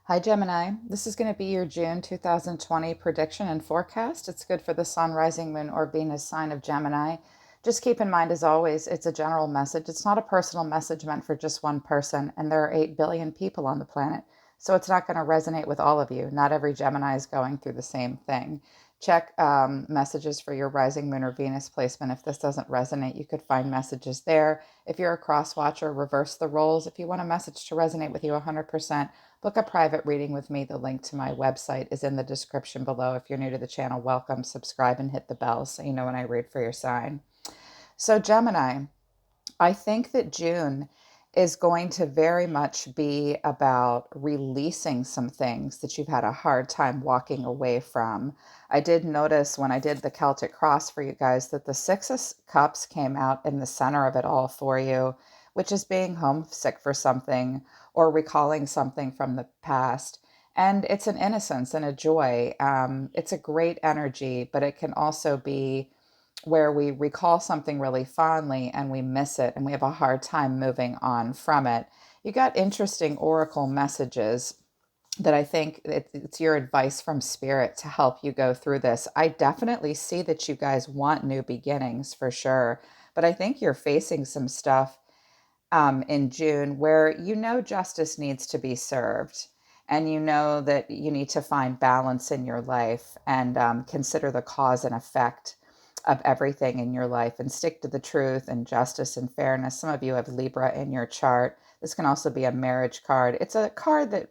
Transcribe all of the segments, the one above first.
Hi, Gemini. This is going to be your June 2020 prediction and forecast. It's good for the Sun, Rising, Moon, or Venus sign of Gemini. Just keep in mind, as always, it's a general message. It's not a personal message meant for just one person, and there are 8 billion people on the planet. So it's not going to resonate with all of you. Not every Gemini is going through the same thing. Check messages for your Rising, Moon, or Venus placement. If this doesn't resonate, you could find messages there. If you're a cross watcher, reverse the roles. If you want a message to resonate with you 100%, book a private reading with me. The link to my website is in the description below. If you're new to the channel, welcome, subscribe, and hit the bell so you know when I read for your sign. So, Gemini, I think that June is going to very much be about releasing some things that you've had a hard time walking away from. I did notice when I did the Celtic cross for you guys that the Six of Cups came out in the center of it all for you, which is being homesick for something or recalling something from the past. And it's an innocence and a joy. It's a great energy, but it can also be where we recall something really fondly and we miss it and we have a hard time moving on from it. You got interesting oracle messages that I think it's your advice from spirit to help you go through this. I definitely see that you guys want new beginnings for sure, but I think you're facing some stuff in June where you know justice needs to be served. And you know that you need to find balance in your life and consider the cause and effect of everything in your life and stick to the truth and justice and fairness. Some of you have Libra in your chart. This can also be a marriage card. It's a card that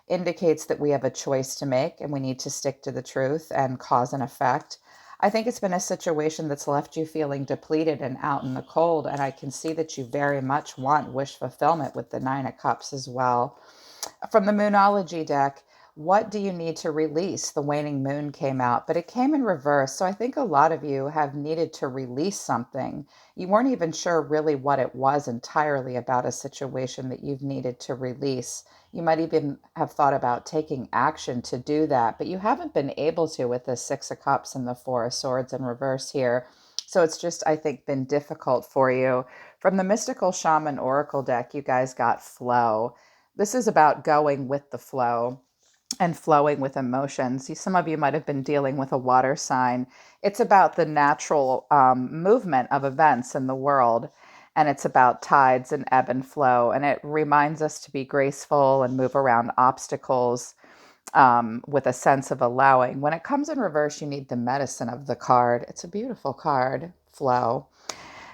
indicates that we have a choice to make and we need to stick to the truth and cause and effect. I think it's been a situation that's left you feeling depleted and out in the cold. And I can see that you very much want wish fulfillment with the Nine of Cups as well. From the Moonology deck, what do you need to release? The waning moon came out, but it came in reverse. So I think a lot of you have needed to release something. You weren't even sure really what it was entirely about a situation that you've needed to release. You might even have thought about taking action to do that, but you haven't been able to with the Six of Cups and the Four of Swords in reverse here. So it's just, I think, been difficult for you. From the Mystical Shaman Oracle deck, you guys got flow. This is about going with the flow and flowing with emotions. Some of you might have been dealing with a water sign. It's about the natural movement of events in the world, and it's about tides and ebb and flow. And it reminds us to be graceful and move around obstacles with a sense of allowing. When it comes in reverse, you need the medicine of the card. It's a beautiful card, flow.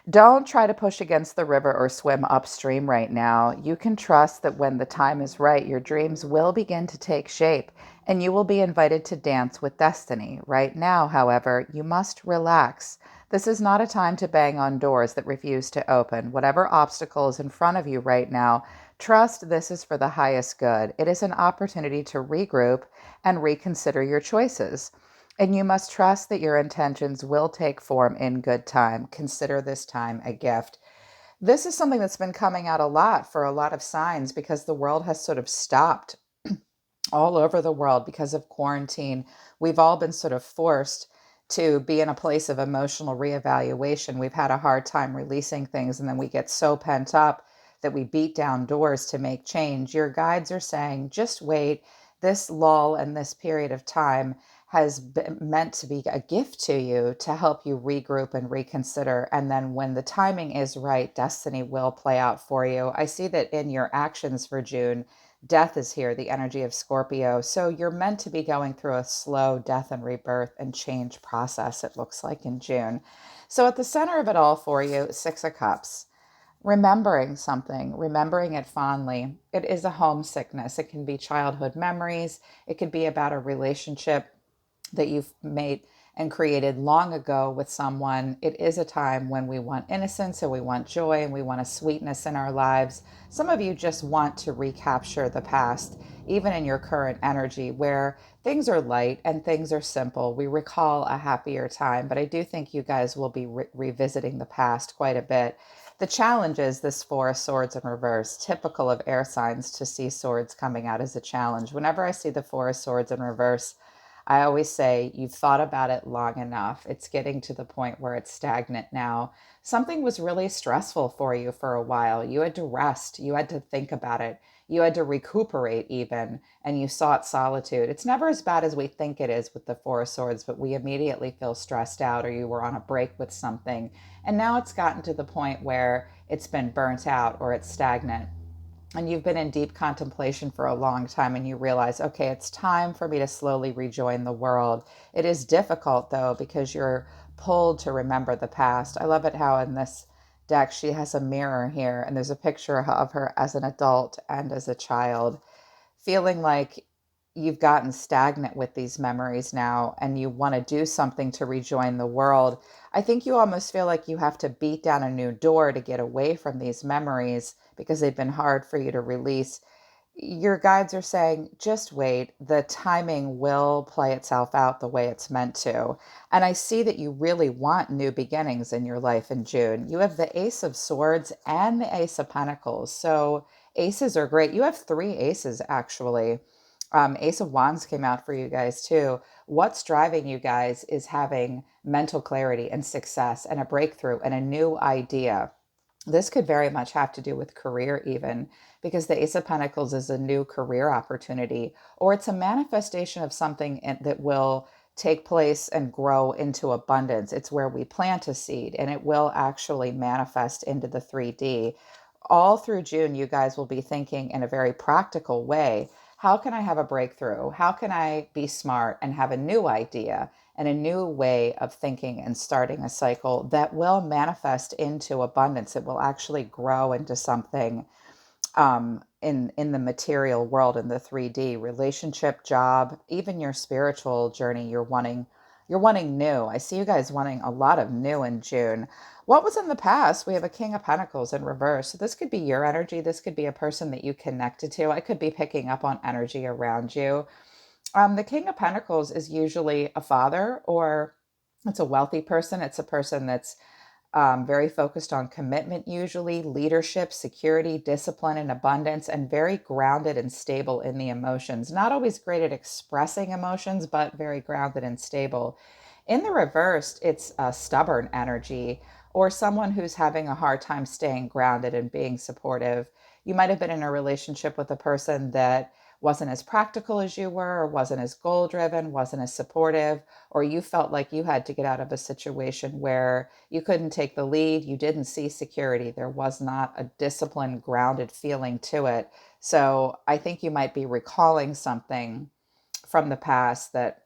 Don't try to push against the river or swim upstream right now. You can trust that when the time is right, your dreams will begin to take shape and you will be invited to dance with destiny. Right now, however, you must relax. This is not a time to bang on doors that refuse to open. Whatever obstacle is in front of you right now, trust this is for the highest good. It is an opportunity to regroup and reconsider your choices. And you must trust that your intentions will take form in good time. Consider this time a gift. This is something that's been coming out a lot for a lot of signs because the world has sort of stopped all over the world because of quarantine. We've all been sort of forced to be in a place of emotional reevaluation. We've had a hard time releasing things, and then we get so pent up that we beat down doors to make change. Your guides are saying, just wait. This lull and this period of time has been meant to be a gift to you to help you regroup and reconsider. And then when the timing is right, destiny will play out for you. I see that in your actions for June, death is here, the energy of Scorpio. So you're meant to be going through a slow death and rebirth and change process, it looks like in June. So at the center of it all for you, Six of Cups. Remembering something, remembering it fondly. It is a homesickness. It can be childhood memories. It could be about a relationship that you've made and created long ago with someone. It is a time when we want innocence and we want joy and we want a sweetness in our lives. Some of you just want to recapture the past, even in your current energy where things are light and things are simple. We recall a happier time, but I do think you guys will be revisiting the past quite a bit. The challenge is this Four of Swords in reverse, typical of air signs to see swords coming out as a challenge. Whenever I see the Four of Swords in reverse, I always say, you've thought about it long enough. It's getting to the point where it's stagnant now. Something was really stressful for you for a while. You had to rest. You had to think about it. You had to recuperate even, and you sought solitude. It's never as bad as we think it is with the Four of Swords, but we immediately feel stressed out, or you were on a break with something. And now it's gotten to the point where it's been burnt out or it's stagnant, and you've been in deep contemplation for a long time, and you realize, okay, it's time for me to slowly rejoin the world. It is difficult though, because you're pulled to remember the past. I love it how in this deck she has a mirror here, and there's a picture of her as an adult and as a child, feeling like you've gotten stagnant with these memories now and you want to do something to rejoin the world. I think you almost feel like you have to beat down a new door to get away from these memories because they've been hard for you to release. Your guides are saying, just wait. The timing will play itself out the way it's meant to. And I see that you really want new beginnings in your life in June. You have the Ace of Swords and the Ace of Pentacles. So aces are great. You have three aces, actually. Ace of Wands came out for you guys too. What's driving you guys is having mental clarity and success and a breakthrough and a new idea. This could very much have to do with career, even because the Ace of Pentacles is a new career opportunity, or it's a manifestation of something that will take place and grow into abundance. It's where we plant a seed and it will actually manifest into the 3D. All through June, you guys will be thinking in a very practical way, how can I have a breakthrough? How can I be smart and have a new idea and a new way of thinking and starting a cycle that will manifest into abundance? It will actually grow into something in the material world, in the 3D relationship, job, even your spiritual journey. You're wanting new. I see you guys wanting a lot of new in June. What was in the past? We have a King of Pentacles in reverse. So this could be your energy. This could be a person that you connected to. I could be picking up on energy around you. The King of Pentacles is usually a father, or it's a wealthy person. It's a person that's very focused on commitment, usually leadership, security, discipline, and abundance, and very grounded and stable in the emotions. Not always great at expressing emotions, but very grounded and stable. In the reverse, it's a stubborn energy, or someone who's having a hard time staying grounded and being supportive. You might have been in a relationship with a person that wasn't as practical as you were, or wasn't as goal driven, wasn't as supportive, or you felt like you had to get out of a situation where you couldn't take the lead. You didn't see security. There was not a disciplined, grounded feeling to it. So I think you might be recalling something from the past that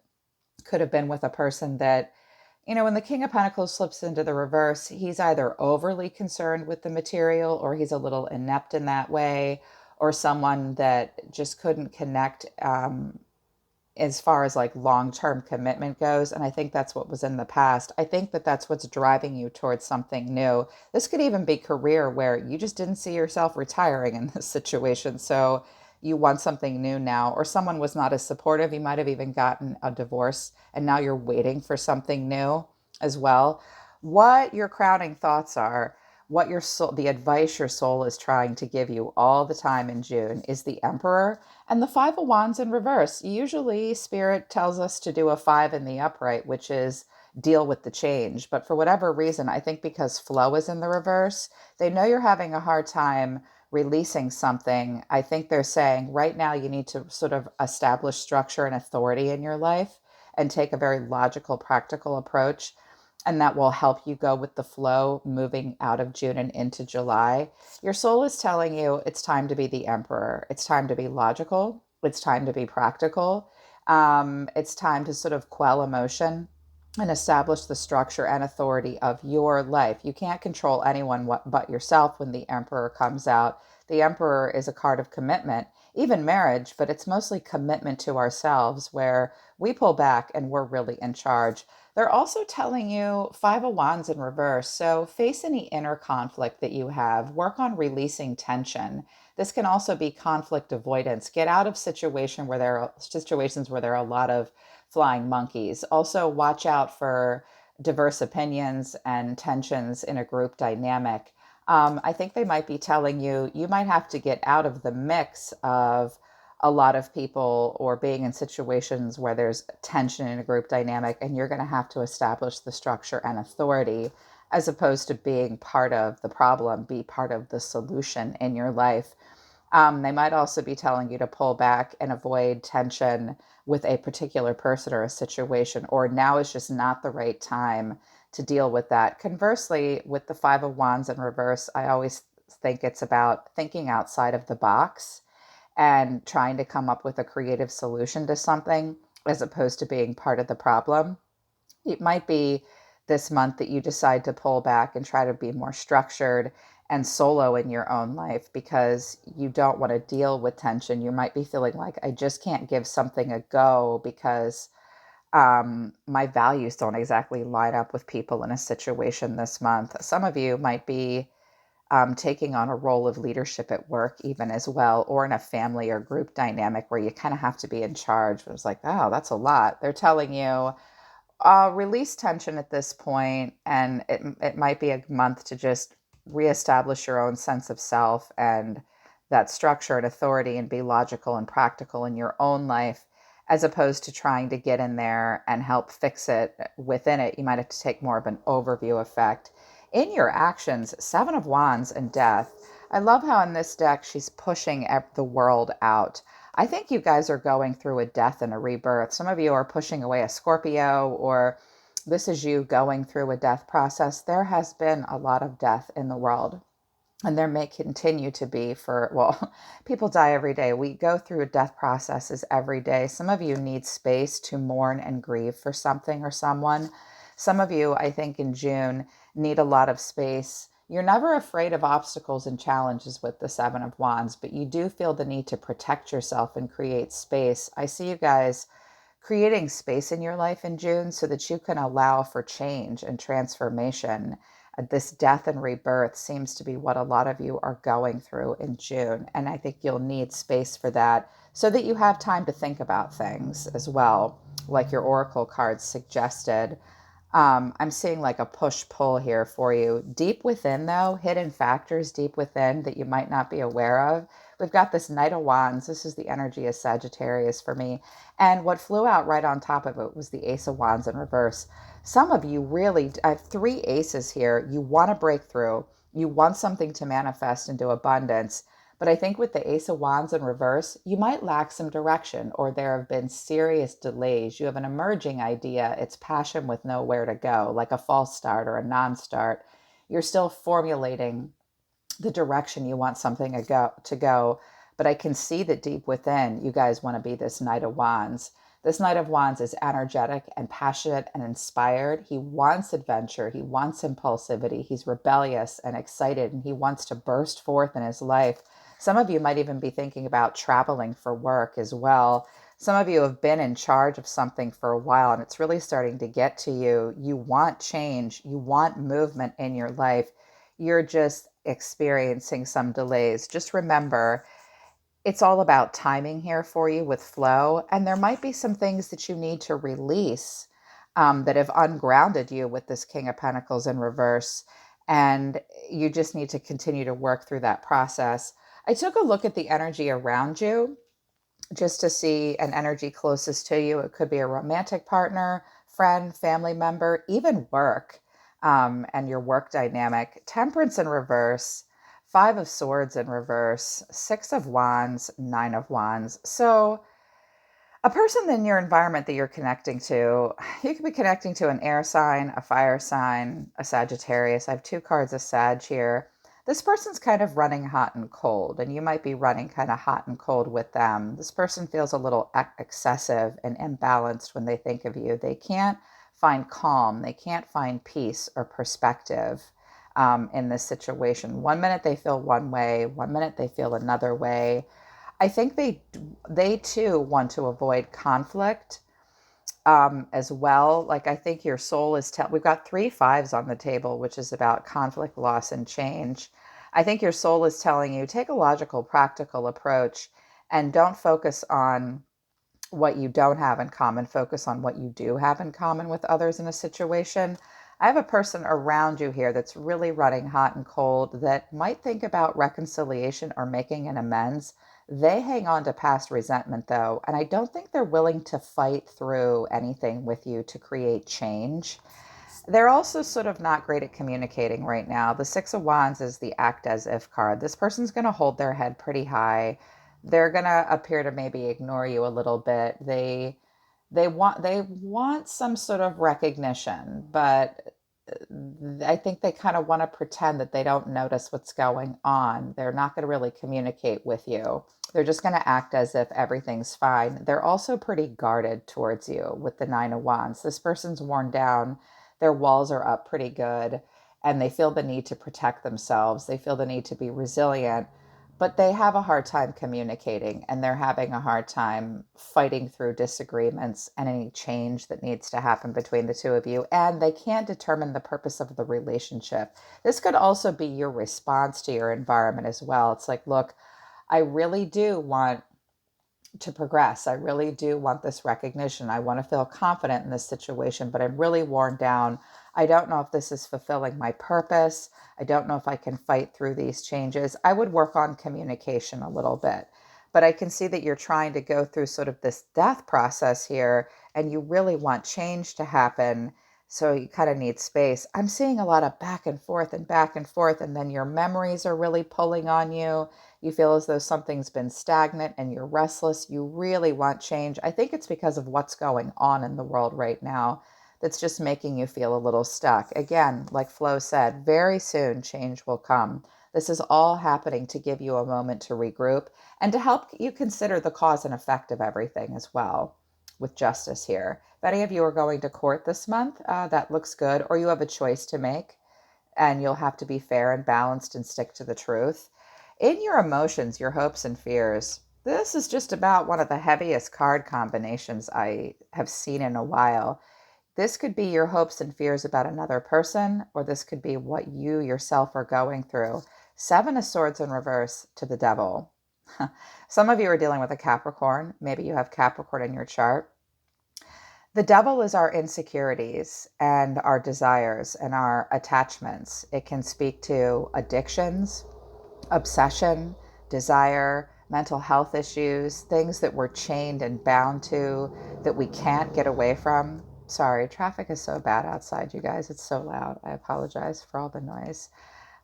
could have been with a person that, when the King of Pentacles slips into the reverse, he's either overly concerned with the material, or he's a little inept in that way, or someone that just couldn't connect as far as like long-term commitment goes. And I think that's what was in the past. I think that that's what's driving you towards something new. This could even be career, where you just didn't see yourself retiring in this situation. So you want something new now, or someone was not as supportive. You might have even gotten a divorce and now you're waiting for something new as well. What your crowning thoughts are, what your soul, the advice your soul is trying to give you all the time in June, is the Emperor and the Five of Wands in reverse. Usually Spirit tells us to do a five in the upright, which is deal with the change. But for whatever reason, I think because flow is in the reverse, they know you're having a hard time releasing something. I think they're saying right now you need to sort of establish structure and authority in your life and take a very logical, practical approach. And that will help you go with the flow moving out of June and into July. Your soul is telling you it's time to be the Emperor. It's time to be logical. It's time to be practical. It's time to sort of quell emotion and establish the structure and authority of your life. You can't control anyone but yourself when the Emperor comes out. The Emperor is a card of commitment, even marriage, but it's mostly commitment to ourselves, where we pull back and we're really in charge. They're also telling you Five of Wands in reverse. So face any inner conflict that you have. Work on releasing tension. This can also be conflict avoidance. Get out of situations where there are a lot of flying monkeys. Also, watch out for diverse opinions and tensions in a group dynamic. I think they might be telling you you might have to get out of the mix of a lot of people, or being in situations where there's tension in a group dynamic, and you're going to have to establish the structure and authority, as opposed to being part of the problem. Be part of the solution in your life. They might also be telling you to pull back and avoid tension with a particular person or a situation, or now is just not the right time to deal with that. Conversely, with the Five of Wands in reverse, I always think it's about thinking outside of the box and trying to come up with a creative solution to something as opposed to being part of the problem. It might be this month that you decide to pull back and try to be more structured and solo in your own life because you don't want to deal with tension. You might be feeling like, I just can't give something a go because my values don't exactly line up with people in a situation this month. Some of you might be taking on a role of leadership at work, even as well, or in a family or group dynamic where you kind of have to be in charge. It was like, oh, that's a lot. They're telling you, release tension at this point, and it might be a month to just reestablish your own sense of self and that structure and authority and be logical and practical in your own life, as opposed to trying to get in there and help fix it within it. You might have to take more of an overview effect. In your actions, Seven of Wands and Death. I love how in this deck she's pushing the world out. I think you guys are going through a death and a rebirth. Some of you are pushing away a Scorpio, or this is you going through a death process. There has been a lot of death in the world, and there may continue to be for, well, people die every day. We go through death processes every day. Some of you need space to mourn and grieve for something or someone. Some of you, I think, in June need a lot of space. You're never afraid of obstacles and challenges with the Seven of Wands, but you do feel the need to protect yourself and create space. I see you guys creating space in your life in June so that you can allow for change and transformation. This death and rebirth seems to be what a lot of you are going through in June. And I think you'll need space for that so that you have time to think about things as well, like your oracle cards suggested. I'm seeing like a push pull here for you. Deep within, though, hidden factors deep within that you might not be aware of. We've got this Knight of Wands. This is the energy of Sagittarius for me. And what flew out right on top of it was the Ace of Wands in reverse. Some of you really, I have three aces here. You want to break through. You want something to manifest into abundance. But I think with the Ace of Wands in reverse, you might lack some direction, or there have been serious delays. You have an emerging idea. It's passion with nowhere to go, like a false start or a non-start. You're still formulating the direction you want something to go. But I can see that deep within, you guys want to be this Knight of Wands. This Knight of Wands is energetic and passionate and inspired. He wants adventure. He wants impulsivity. He's rebellious and excited, and he wants to burst forth in his life. Some of you might even be thinking about traveling for work as well. Some of you have been in charge of something for a while, and it's really starting to get to you. You want change. You want movement in your life. You're just experiencing some delays. Just remember, it's all about timing here for you with flow. And there might be some things that you need to release that have ungrounded you with this King of Pentacles in reverse. And you just need to continue to work through that process. I took a look at the energy around you just to see an energy closest to you. It could be a romantic partner, friend, family member, even work, and your work dynamic. Temperance in reverse, Five of Swords in reverse, Six of Wands, Nine of Wands. So a person in your environment that you're connecting to, you could be connecting to an air sign, a fire sign, a Sagittarius. I have two cards of Sag here. This person's kind of running hot and cold, and you might be running kind of hot and cold with them. This person feels a little excessive and imbalanced when they think of you. They can't find calm. They can't find peace or perspective in this situation. One minute they feel one way, one minute they feel another way. I think they too want to avoid conflict as well. Like I think your soul is we've got three fives on the table, which is about conflict, loss, and change. I think your soul is telling you, take a logical, practical approach and don't focus on what you don't have in common. Focus on what you do have in common with others in a situation. I have a person around you here that's really running hot and cold that might think about reconciliation or making an amends. They hang on to past resentment, though, and I don't think they're willing to fight through anything with you to create change. They're also sort of not great at communicating right now. The Six of Wands is the act as if card. This person's going to hold their head pretty high. They're going to appear to maybe ignore you a little bit. They want some sort of recognition, but I think they kind of want to pretend that they don't notice what's going on. They're not going to really communicate with you. They're just going to act as if everything's fine. They're also pretty guarded towards you with the Nine of Wands. This person's worn down. Their walls are up pretty good, and they feel the need to protect themselves. They feel the need to be resilient, but they have a hard time communicating, and they're having a hard time fighting through disagreements and any change that needs to happen between the two of you, and they can't determine the purpose of the relationship. This could also be your response to your environment as well. It's like, look, I really do want to progress. I really do want this recognition. I want to feel confident in this situation, but I'm really worn down. I don't know if this is fulfilling my purpose. I don't know if I can fight through these changes. I would work on communication a little bit. But I can see that you're trying to go through sort of this death process here, and you really want change to happen. So you kind of need space. I'm seeing a lot of back and forth, and then your memories are really pulling on you. You feel as though something's been stagnant and you're restless. You really want change. I think it's because of what's going on in the world right now that's just making you feel a little stuck. Again, like Flo said, very soon change will come. This is all happening to give you a moment to regroup and to help you consider the cause and effect of everything as well, with justice here. If any of you are going to court this month, that looks good, or you have a choice to make and you'll have to be fair and balanced and stick to the truth. In your emotions, your hopes and fears, this is just about one of the heaviest card combinations I have seen in a while. This could be your hopes and fears about another person, or this could be what you yourself are going through. Seven of Swords in reverse to the Devil. Some of you are dealing with a Capricorn. Maybe you have Capricorn in your chart. The devil is our insecurities and our desires and our attachments. It can speak to addictions, obsession, desire, mental health issues, things that we're chained and bound to that we can't get away from. Sorry, traffic is so bad outside, you guys. It's so loud. I apologize for all the noise.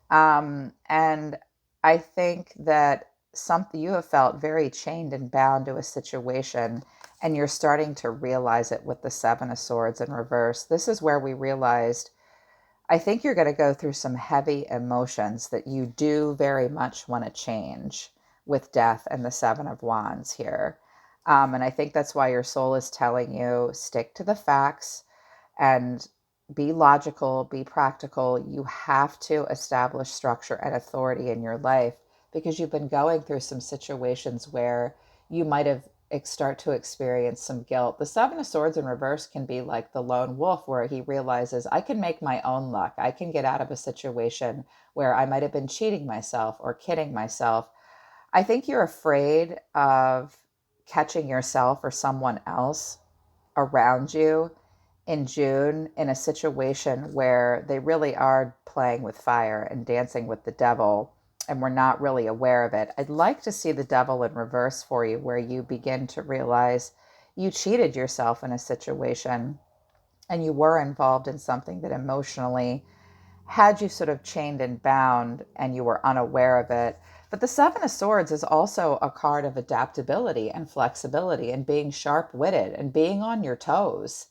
And I think that something you have felt very chained and bound to a situation, and you're starting to realize it with the Seven of Swords in reverse. This is where we realized I think you're going to go through some heavy emotions that you do very much want to change with death and the Seven of Wands here. And I think that's why your soul is telling you stick to the facts and be logical, be practical. You have to establish structure and authority in your life because you've been going through some situations where you might have start to experience some guilt. The Seven of Swords in reverse can be like the lone wolf, where he realizes I can make my own luck. I can get out of a situation where I might have been cheating myself or kidding myself. I think you're afraid of catching yourself or someone else around you in June in a situation where they really are playing with fire and dancing with the devil, and we're not really aware of it. I'd like to see the devil in reverse for you, where you begin to realize you cheated yourself in a situation and you were involved in something that emotionally had you sort of chained and bound and you were unaware of it. But the Seven of Swords is also a card of adaptability and flexibility and being sharp witted and being on your toes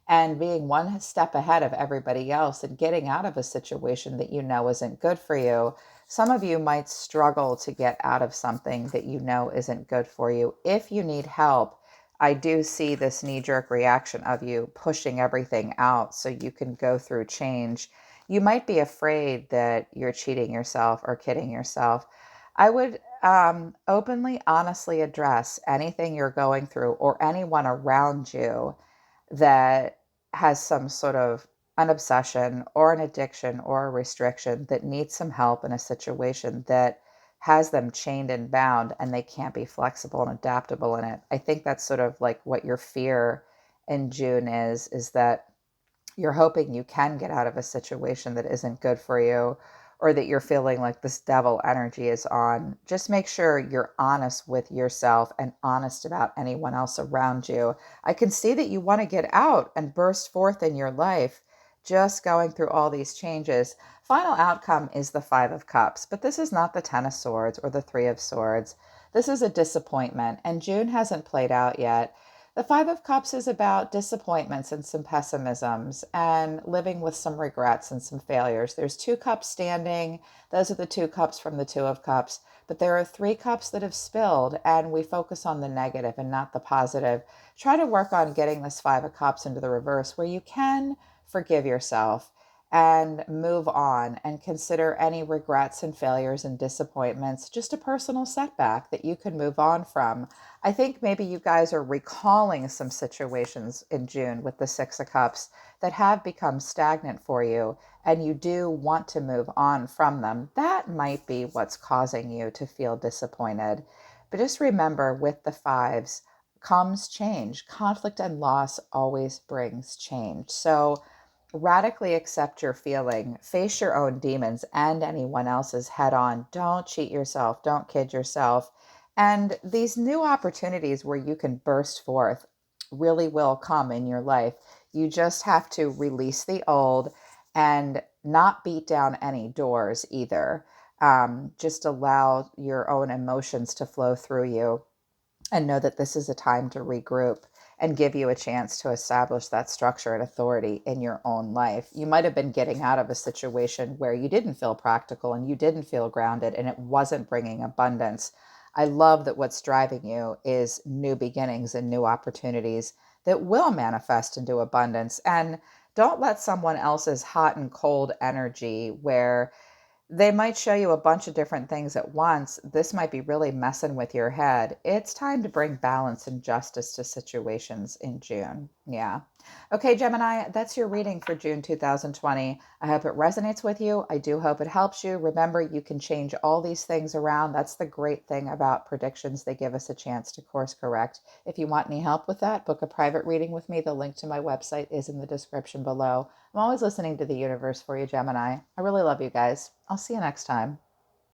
and being one step ahead of everybody else and getting out of a situation that you know isn't good for you. Some of you might struggle to get out of something that you know isn't good for you. If you need help, I do see this knee-jerk reaction of you pushing everything out so you can go through change. You might be afraid that you're cheating yourself or kidding yourself. I would openly, honestly address anything you're going through or anyone around you that has some sort of an obsession or an addiction or a restriction that needs some help in a situation that has them chained and bound and they can't be flexible and adaptable in it. I think that's sort of like what your fear in June is that you're hoping you can get out of a situation that isn't good for you, or that you're feeling like this devil energy is on. Just make sure you're honest with yourself and honest about anyone else around you. I can see that you want to get out and burst forth in your life, just going through all these changes. Final outcome is the Five of Cups, but this is not the Ten of Swords or the Three of Swords. This is a disappointment, and June hasn't played out yet. The Five of Cups is about disappointments and some pessimisms and living with some regrets and some failures. There's two cups standing. Those are the two cups from the Two of Cups. But there are three cups that have spilled, and we focus on the negative and not the positive. Try to work on getting this Five of Cups into the reverse where you can forgive yourself and move on and consider any regrets and failures and disappointments just a personal setback that you can move on from. I think maybe you guys are recalling some situations in June with the Six of Cups that have become stagnant for you, and you do want to move on from them. That might be what's causing you to feel disappointed. But just remember, with the fives comes change. Conflict and loss always brings change. So radically accept your feeling, face your own demons and anyone else's head on. Don't cheat yourself, don't kid yourself. And these new opportunities where you can burst forth really will come in your life. You just have to release the old and not beat down any doors either. Just allow your own emotions to flow through you and know that this is a time to regroup and give you a chance to establish that structure and authority in your own life. You might have been getting out of a situation where you didn't feel practical and you didn't feel grounded and it wasn't bringing abundance. I love that what's driving you is new beginnings and new opportunities that will manifest into abundance. And don't let someone else's hot and cold energy, where they might show you a bunch of different things at once. This might be really messing with your head. It's time to bring balance and justice to situations in June. Yeah. Okay, Gemini, that's your reading for June 2020. I hope it resonates with you. I do hope it helps you. Remember, you can change all these things around. That's the great thing about predictions. They give us a chance to course correct. If you want any help with that, book a private reading with me. The link to my website is in the description below. I'm always listening to the universe for you, Gemini. I really love you guys. I'll see you next time.